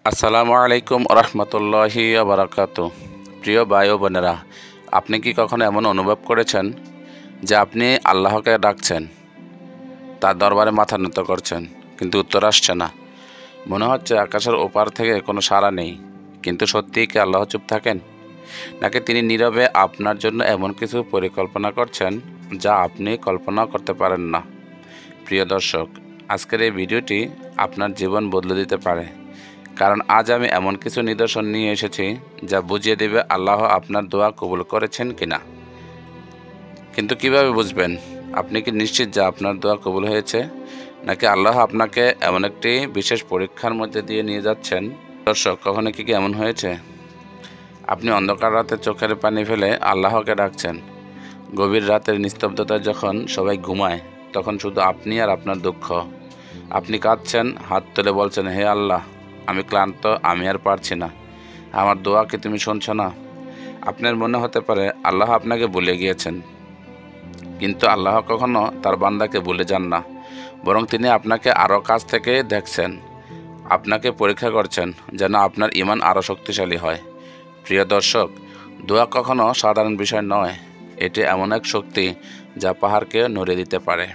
আসসালামু আলাইকুম রহমতুল্লাহি বারাকাতু। প্রিয় ভাই ও বোনেরা, আপনি কি কখনো এমন অনুভব করেছেন যে আপনি আল্লাহকে ডাকছেন, তার দরবারে মাথা নত করছেন, কিন্তু উত্তর আসছে না? মনে হচ্ছে আকাশের ওপার থেকে কোনো সাড়া নেই। কিন্তু সত্যিই কি আল্লাহ চুপ থাকেন, নাকি তিনি নীরবে আপনার জন্য এমন কিছু পরিকল্পনা করছেন যা আপনি কল্পনাও করতে পারেন না? প্রিয় দর্শক, আজকের এই ভিডিওটি আপনার জীবন বদলে দিতে পারে, কারণ আজ আমি এমন কিছু নিদর্শন নিয়ে এসেছি যা বুঝিয়ে দেবে আল্লাহ আপনার দোয়া কবুল করেছেন কিনা। কিন্তু কিভাবে বুঝবেন? আপনি কি নিশ্চিত যে আপনার দোয়া কবুল হয়েছে, নাকি আল্লাহ আপনাকে এমন একটি বিশেষ পরীক্ষার মধ্যে দিয়ে নিয়ে যাচ্ছেন? দর্শক, কখনো কি এমন হয়েছে আপনি অন্ধকার রাতে চোখের পানি ফেলে আল্লাহকে ডাকছেন? গভীর রাতের নিস্তব্ধতায় যখন সবাই ঘুমায়, তখন শুধু আপনি আর আপনার দুঃখ। আপনি কাঁদছেন, হাত তুলে বলছেন, হে আল্লাহ, আমি ক্লান্ত, আমি আর পারছি না, আমার দোয়া কি তুমি শুনছো না? আপনার মনে হতে পারে আল্লাহ আপনাকে ভুলে গিয়েছেন, কিন্তু আল্লাহ কখনো তার বান্দাকে ভুলে যান না। বরং তিনি আপনাকে আরও কাছ থেকে দেখছেন, আপনাকে পরীক্ষা করছেন যেন আপনার ঈমান আরও শক্তিশালী হয়। প্রিয় দর্শক, দোয়া কখনো সাধারণ বিষয় নয়। এটি এমন এক শক্তি যা পাহাড়কে নড়িয়ে দিতে পারে।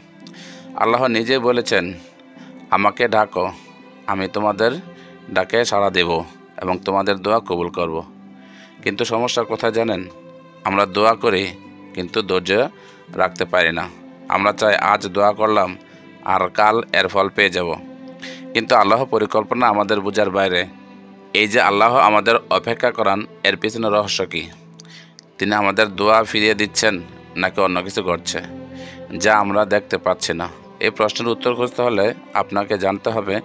আল্লাহ নিজে বলেছেন, আমাকে ডাকো, আমি তোমাদের ডাকে সাড়া দেব এবং তোমাদের দোয়া কবুল করব। কিন্তু সমস্যা কোথায় জানেন? আমরা দোয়া করি, কিন্তু ধৈর্য রাখতে পারি না। আমরা চাই আজ দোয়া করলাম আর কাল এর ফল পেয়ে যাব। কিন্তু আল্লাহ পরিকল্পনা আমাদের বোঝার বাইরে। এই যে আল্লাহ আমাদের অপেক্ষা করান, এর পিছনে রহস্য কী? তিনি আমাদের দোয়া ফিরিয়ে দিচ্ছেন, নাকি অন্য কিছু ঘটছে যা আমরা দেখতে পাচ্ছি না? এই প্রশ্নের উত্তর খুঁজতে হলে আপনাকে জানতে হবে,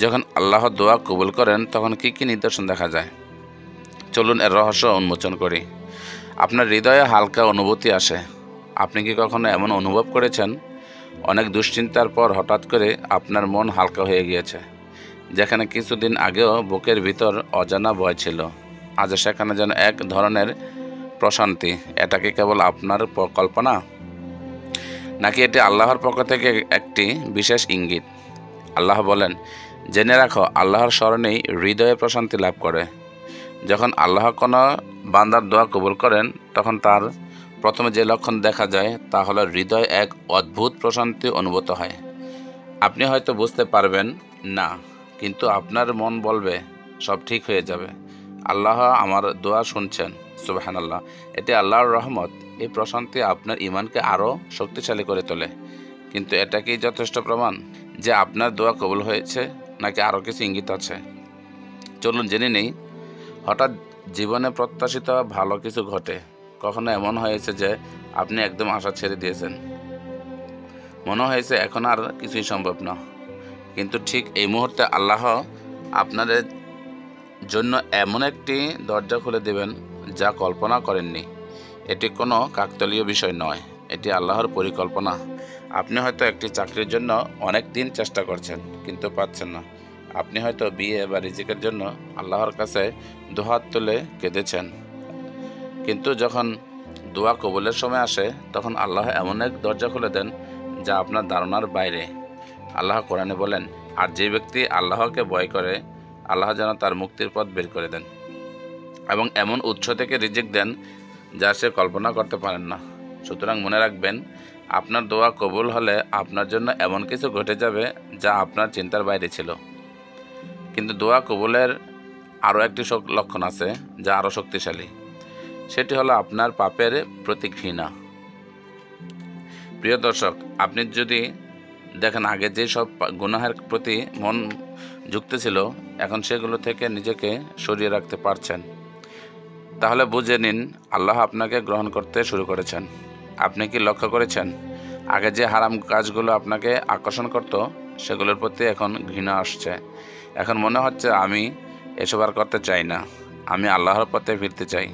যখন আল্লাহ দোয়া কবুল করেন তখন কি কি নিদর্শন দেখা যায়। চলুন এর রহস্য উন্মোচন করি। আপনার হৃদয়ে হালকা অনুভূতি আসে। আপনি কি কখনো এমন অনুভব করেছেন, অনেক দুশ্চিন্তার পর হঠাৎ করে আপনার মন হালকা হয়ে গিয়েছে? যেখানে কিছুদিন আগেও বুকের ভিতর অজানা ভয় ছিল, আজ সেখানে যেন এক ধরনের প্রশান্তি। এটা কি কেবল আপনার কল্পনা, নাকি এটি আল্লাহর পক্ষ থেকে একটি বিশেষ ইঙ্গিত? আল্লাহ বলেন, জেনে রাখো, আল্লাহর স্মরণেই হৃদয়ে প্রশান্তি লাভ করে। যখন আল্লাহ কোনো বান্দার দোয়া কবুল করেন, তখন তার প্রথমে যে লক্ষণ দেখা যায় তা হলো হৃদয় এক অদ্ভুত প্রশান্তি অনুভূত হয়। আপনি হয়তো বুঝতে পারবেন না, কিন্তু আপনার মন বলবে সব ঠিক হয়ে যাবে, আল্লাহ আমার দোয়া শুনছেন। সুবহানাল্লাহ, এটি আল্লাহর রহমত। এই প্রশান্তি আপনার ঈমানকে আরও শক্তিশালী করে তোলে। কিন্তু এটা কি যথেষ্ট প্রমাণ যে আপনার দোয়া কবুল হয়েছে, নাকি আরও কিছু ইঙ্গিত আছে? চলুন জেনে নেই। হঠাৎ জীবনে প্রত্যাশিত ভালো কিছু ঘটে। কখনো এমন হয়েছে যে আপনি একদম আশা ছেড়ে দিয়েছেন, মনে হয়েছে এখন আর কিছুই সম্ভব না, কিন্তু ঠিক এই মুহূর্তে আল্লাহ আপনাদের জন্য এমন একটি দরজা খুলে দেবেন যা কল্পনা করেননি। এটি কোনো কাকতালীয় বিষয় নয়, এটি আল্লাহর পরিকল্পনা। আপনি হয়তো একটি চাকরির জন্য অনেক দিন চেষ্টা করছেন, কিন্তু পাচ্ছেন না। আপনি হয়তো বিয়ে বা রিজিকের জন্য আল্লাহর কাছে দুহাত তুলে কেঁদেছেন, কিন্তু যখন দোয়া কবুলের সময় আসে, তখন আল্লাহ এমন এক দরজা খুলে দেন যা আপনার ধারণার বাইরে। আল্লাহ কোরআনে বলেন, আর যে ব্যক্তি আল্লাহকে ভয় করে, আল্লাহ যেন তার মুক্তির পথ বের করে দেন এবং এমন উৎস থেকে রিজিক দেন যা সে কল্পনা করতে পারেন না। সুতরাং মনে রাখবেন, আপনার দোয়া কবুল হলে আপনার জন্য এমন কিছু ঘটে যাবে যা আপনার চিন্তার বাইরে ছিল। কিন্তু দোয়া কবুলের আরও একটি লক্ষণ আছে যা আরও শক্তিশালী। সেটি হলো আপনার পাপের প্রতি ঘৃণা। প্রিয় দর্শক, আপনি যদি দেখেন আগে যে সব গুনাহের প্রতি মন যুক্ত ছিল, এখন সেগুলো থেকে নিজেকে সরিয়ে রাখতে পারছেন, তাহলে বুঝে নিন আল্লাহ আপনাকে গ্রহণ করতে শুরু করেছেন। আপনি কি লক্ষ্য করেছেন, আগে যে হারাম কাজগুলো আপনাকে আকর্ষণ করত, সেগুলোর প্রতি এখন ঘৃণা আসছে। এখন মনে হচ্ছে আমি এসব আর করতে চাই না, আমি আল্লাহর পথে ফিরতে চাই।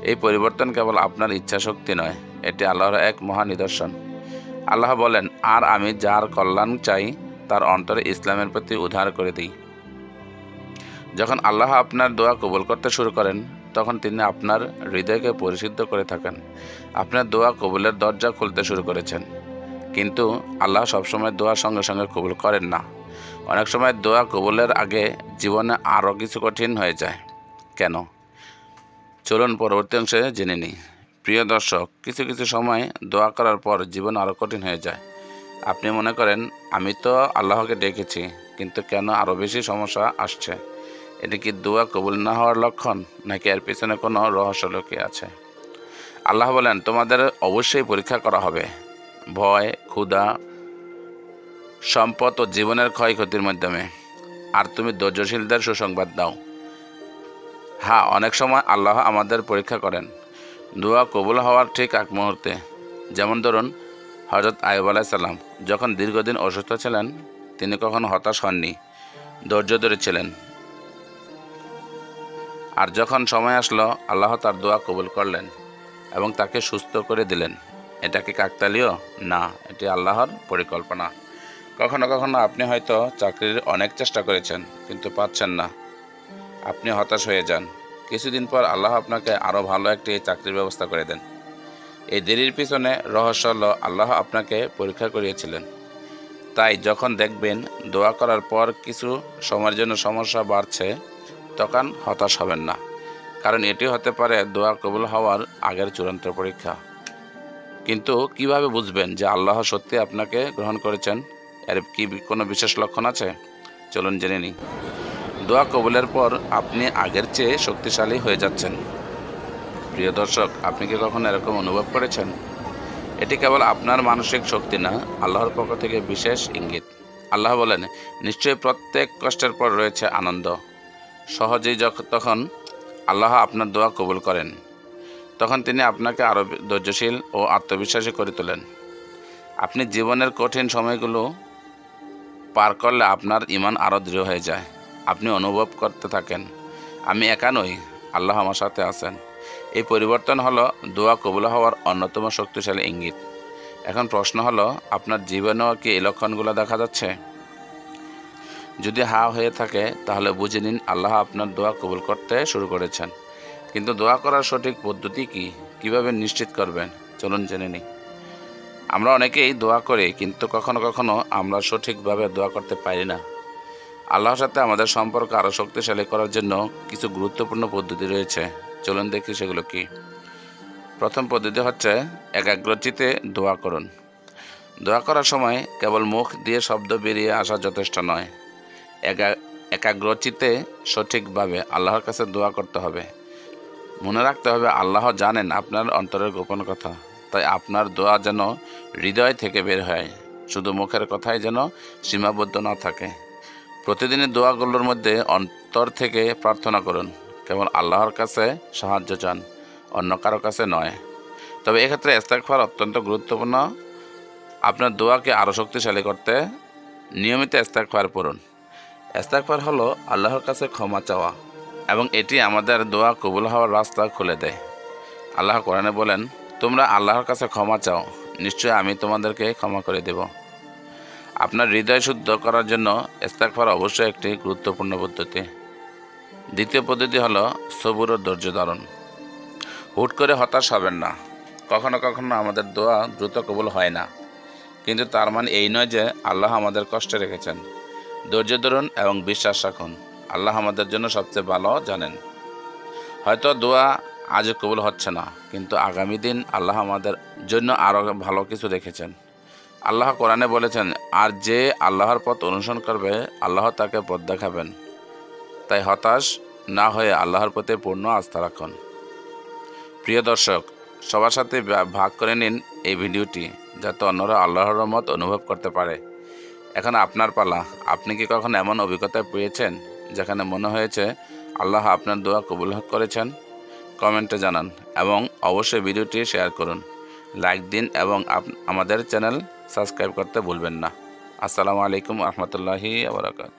এই পরিবর্তন কেবল আপনার ইচ্ছা শক্তি নয়, এটি আল্লাহর এক মহা নিদর্শন। আল্লাহ বলেন, আর আমি যার কল্যাণ চাই তার অন্তরে ইসলামের প্রতি উদ্ধার করে দিই। যখন আল্লাহ আপনার দোয়া কবুল করতে শুরু করেন, তখন তিনি আপনার হৃদয়কে পরিশুদ্ধ করে থাকেন। আপনার দোয়া কবুলের দরজা খুলতে শুরু করেছেন। কিন্তু আল্লাহ সবসময় দোয়ার সঙ্গে সঙ্গে কবুল করেন না। অনেক সময় দোয়া কবুলের আগে জীবনে আরও কিছু কঠিন হয়ে যায়। কেন? চলুন পরবর্তী অংশে জেনে নিই। প্রিয় দর্শক, কিছু কিছু সময় দোয়া করার পর জীবন আরও কঠিন হয়ে যায়। আপনি মনে করেন, আমি তো আল্লাহকে ডেকেছি, কিন্তু কেন আরও বেশি সমস্যা আসছে? এটি কি দোয়া কবুল না হওয়ার লক্ষণ, নাকি এর পিছনে কোনো রহস্য লুকিয়ে আছে? আল্লাহ বলেন, তোমাদের অবশ্যই পরীক্ষা করা হবে, ভয়, ক্ষুধা, সম্পদ ও জীবনের ক্ষয়ক্ষতির মাধ্যমে। আর তুমি ধৈর্যশীলদের সুসংবাদ দাও। হ্যাঁ, অনেক সময় আল্লাহ আমাদের পরীক্ষা করেন দোয়া কবুল হওয়ার ঠিক আগ মুহূর্তে। যেমন ধরুন, হজরত আইয়ুব আলাইহিস সালাম যখন দীর্ঘদিন অসুস্থ ছিলেন, তিনি কখনো হতাশ হননি, ধৈর্য ধরেছিলেন। আর যখন সময় আসলো, আল্লাহ তার দোয়া কবুল করলেন এবং তাকে সুস্থ করে দিলেন। এটা কি কাকতালীয়? না, এটি আল্লাহর পরিকল্পনা। কখনো কখনো আপনি হয়তো চাকরির অনেক চেষ্টা করেছেন, কিন্তু পাচ্ছেন না। আপনি হতাশ হয়ে যান। কিছুদিন পর আল্লাহ আপনাকে আরও ভালো একটি চাকরির ব্যবস্থা করে দেন। এই দেরির পিছনে রহস্য হলো, আল্লাহ আপনাকে পরীক্ষা করিয়েছিলেন। তাই যখন দেখবেন দোয়া করার পর কিছু সময়ের জন্য সমস্যা বাড়ছে, তখন হতাশ হবেন না, কারণ এটি হতে পারে দোয়া কবুল হওয়ার আগের চূড়ান্ত পরীক্ষা। কিন্তু কিভাবে বুঝবেন যে আল্লাহ সত্যি আপনাকে গ্রহণ করেছেন? এর কি কোনো বিশেষ লক্ষণ আছে? চলুন জেনে নিই। দোয়া কবুলের পর আপনি আগের চেয়ে শক্তিশালী হয়ে যাচ্ছেন। প্রিয় দর্শক, আপনি কি কখনো এরকম অনুভব করেছেন? এটি কেবল আপনার মানসিক শক্তি না, আল্লাহর পক্ষ থেকে বিশেষ ইঙ্গিত। আল্লাহ বলেন, নিশ্চয়ই প্রত্যেক কষ্টের পর রয়েছে আনন্দ। সহজেই তখন আল্লাহ আপনার দোয়া কবুল করেন, তখন তিনি আপনাকে আরও ধৈর্যশীল ও আত্মবিশ্বাসী করে তোলেন। আপনি জীবনের কঠিন সময়গুলো পার করলে আপনার ঈমান আরও দৃঢ় হয়ে যায়। আপনি অনুভব করতে থাকেন, আমি একা নই, আল্লাহ আমার সাথে আছেন। এই পরিবর্তন হলো দোয়া কবুল হওয়ার অন্যতম শক্তিশালী ইঙ্গিত। এখন প্রশ্ন হলো, আপনার জীবনেও কি এই লক্ষণগুলো দেখা যাচ্ছে? যদি হ্যাঁ হয়ে থাকে, তাহলে বুঝে নিন আল্লাহ আপনার দোয়া কবুল করতে শুরু করেছেন। কিন্তু দোয়া করার সঠিক পদ্ধতি কি? কিভাবে নিশ্চিত করবেন? চলুন জেনে নিই। আমরা অনেকেই দোয়া করি, কিন্তু কখনো কখনো আমরা সঠিকভাবে দোয়া করতে পারি না। আল্লাহর সাথে আমাদের সম্পর্ক আরও শক্তিশালী করার জন্য কিছু গুরুত্বপূর্ণ পদ্ধতি রয়েছে। চলুন দেখি সেগুলো কি। প্রথম পদ্ধতি হচ্ছে একাগ্রচিত্তে দোয়া করুন। দোয়া করার সময় কেবল মুখ দিয়ে শব্দ বেরিয়ে আসা যথেষ্ট নয়। একাগ্রচিত্তে সঠিকভাবে আল্লাহর কাছে দোয়া করতে হবে। মনে রাখতে হবে, আল্লাহ জানেন আপনার অন্তরের গোপন কথা। তাই আপনার দোয়া যেন হৃদয় থেকে বের হয়, শুধু মুখের কথাই যেন সীমাবদ্ধ না থাকে। প্রতিদিনের দোয়াগুলোর মধ্যে অন্তর থেকে প্রার্থনা করুন। কেবল আল্লাহর কাছে সাহায্য চান, অন্য কারো কাছে নয়। তবে এক্ষেত্রে ইস্তেগফার অত্যন্ত গুরুত্বপূর্ণ। আপনার দোয়াকে আরও শক্তিশালী করতে নিয়মিত ইস্তেগফার পড়ুন। ইস্তেগফার হলো আল্লাহর কাছে ক্ষমা চাওয়া, এবং এটি আমাদের দোয়া কবুল হওয়ার রাস্তা খুলে দেয়। আল্লাহ কোরআনে বলেন, তোমরা আল্লাহর কাছে ক্ষমা চাও, নিশ্চয়ই আমি তোমাদেরকে ক্ষমা করে দেব। আপনার হৃদয় শুদ্ধ করার জন্য ইস্তেগফার অবশ্যই একটি গুরুত্বপূর্ণ পদ্ধতি। দ্বিতীয় পদ্ধতি হলো সবুর ও ধৈর্য ধারণ। হুট করে হতাশ হবেন না। কখনো কখনো আমাদের দোয়া দ্রুত কবুল হয় না, কিন্তু তার মানে এই নয় যে আল্লাহ আমাদের কষ্টে রেখেছেন। ধৈর্য ধরুন এবং বিশ্বাস রাখুন, আল্লাহ আমাদের জন্য সবচেয়ে ভালো জানেন। হয়তো দোয়া আজ কবুল হচ্ছে না, কিন্তু আগামী দিন আল্লাহ আমাদের জন্য আরও ভালো কিছু রেখেছেন। আল্লাহ কোরআনে বলেছেন, আর যে আল্লাহর পথ অনুসরণ করবে, আল্লাহ তাকে পথ দেখাবেন। তাই হতাশ না হয়ে আল্লাহর প্রতি পূর্ণ আস্থা রাখুন। প্রিয় দর্শক, সবার সাথে ভাগ করে নিন এই ভিডিওটি, যাতে অন্যরা আল্লাহর রহমত অনুভব করতে পারে। এখন আপনার পালা। আপনি কি কখনো এমন অভিজ্ঞতা পেয়েছেন যেখানে মনে হয়েছে আল্লাহ আপনার দোয়া কবুল করেছেন? কমেন্টে জানান এবং অবশ্যই ভিডিওটি শেয়ার করুন, লাইক দিন এবং আমাদের চ্যানেল সাবস্ক্রাইব করতে ভুলবেন না। আসসালামু আলাইকুম ওয়া রাহমাতুল্লাহি ওয়া বারাকাতুহু।